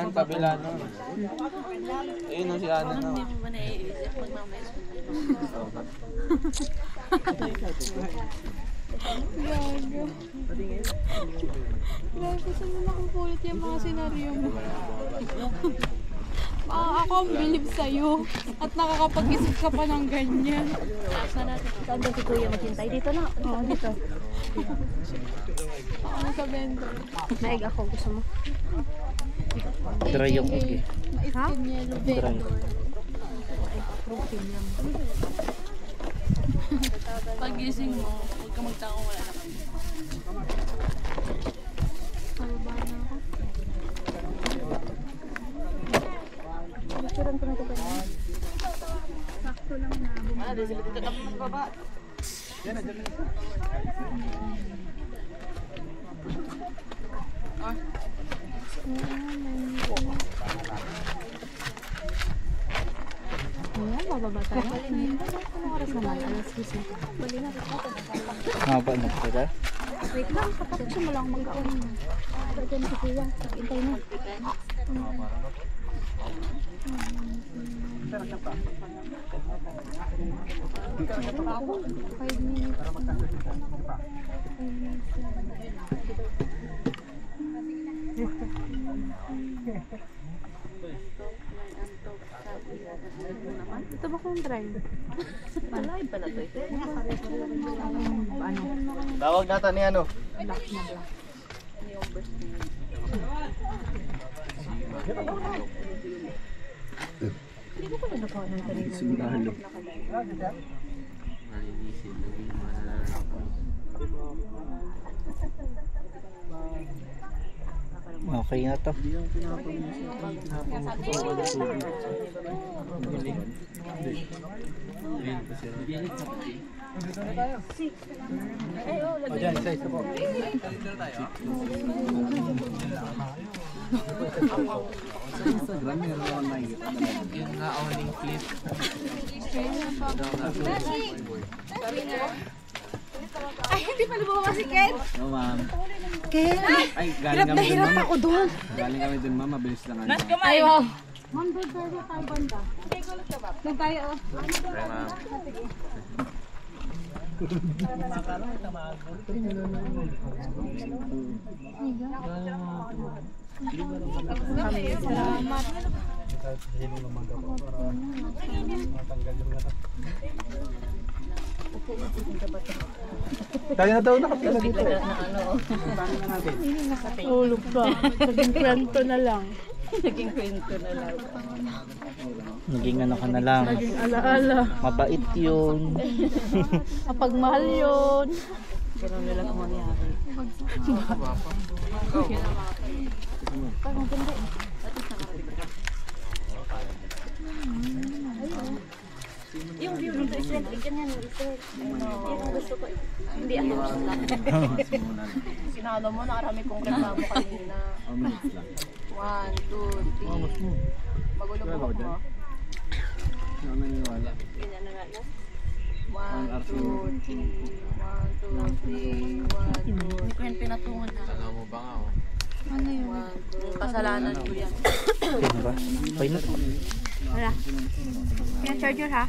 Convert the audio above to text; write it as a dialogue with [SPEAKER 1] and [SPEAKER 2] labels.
[SPEAKER 1] Saan kabila no? Ayun no si Ana no.
[SPEAKER 2] Hindi mo ba naiisip magmamess mo?
[SPEAKER 3] Gago. Grabe, saan mo nakukulit yung mga senaryo mo? Ako ang bilib sa'yo at nakakapag-isip ka pa ng ganyan.
[SPEAKER 2] Saan ba si Kuya maghintay? Dito na. Oo, dito.
[SPEAKER 3] Ako na sa vendor.
[SPEAKER 2] Naig ako. Gusto mo?
[SPEAKER 4] Dry yung egg eh.
[SPEAKER 3] Maiskin yellow vendor.
[SPEAKER 2] Pag gising mo, huwag ka magtakong wala na kami.
[SPEAKER 3] Pababa na ako.
[SPEAKER 2] Picturean ko na ito ba?
[SPEAKER 3] Sakto lang na.
[SPEAKER 2] Ayan, bababa tayo. Anong oras naman? Alas 10 na. Bali na.
[SPEAKER 4] Haba na sila.
[SPEAKER 2] Wait lang, kapag siya mo lang mag-aon mo. Pero dyan si Kuya, intay na.
[SPEAKER 3] Ito ba kung drive?
[SPEAKER 2] Malay pala to ito. Ano?
[SPEAKER 4] Tawag natin ni ano?
[SPEAKER 2] Black na black. Yung burst niya. Hindi ko pala nakuha ng kanina.
[SPEAKER 4] Sundalo.
[SPEAKER 1] Malinisin naging malalaman.
[SPEAKER 4] Okay na to.
[SPEAKER 1] Yung na-owning clip.
[SPEAKER 3] Ay, hindi pa lumabas si Ken!
[SPEAKER 5] No, ma'am.
[SPEAKER 3] Ken!
[SPEAKER 5] Ay, galing kami dun, ma'am.
[SPEAKER 3] Ako doon!
[SPEAKER 5] Galing kami dun, ma'am. Mabilis lang. Ano.
[SPEAKER 3] Ay, wow! Ma'am, doon tayo tayo banda. Doon tayo, oh.
[SPEAKER 1] Pre ma'am.
[SPEAKER 3] Salamat.
[SPEAKER 4] Tayo na daw nakapila dito.
[SPEAKER 3] Tulog ka. Naging kwento na lang.
[SPEAKER 2] Naging kwento na lang.
[SPEAKER 4] Naging ano ka na lang.
[SPEAKER 3] Naging alaala.
[SPEAKER 4] Mabait yun.
[SPEAKER 3] Kapagmahal yun.
[SPEAKER 2] Ganun nila kung mangyari. Parang ganda eh. Yung view nito is red. Ganyan yung research. Yan ang gusto ko eh. Hindi ako gusto lang. Sinalo mo, nakarami kong reklamo kanina. 1, 2, 3. Magulo po ako.
[SPEAKER 5] Ano naniniwala?
[SPEAKER 2] Ganyan na nga no? 1, 2, 3. 1, 2, 3. 1, 2, 3. Hindi ko yan pinatungan na.
[SPEAKER 1] Alam mo ba nga oh?
[SPEAKER 3] Ano yun?
[SPEAKER 2] Kasalanan ko yan.
[SPEAKER 4] Okay na ba? Okay na.
[SPEAKER 3] Wala. Yan, charger ha?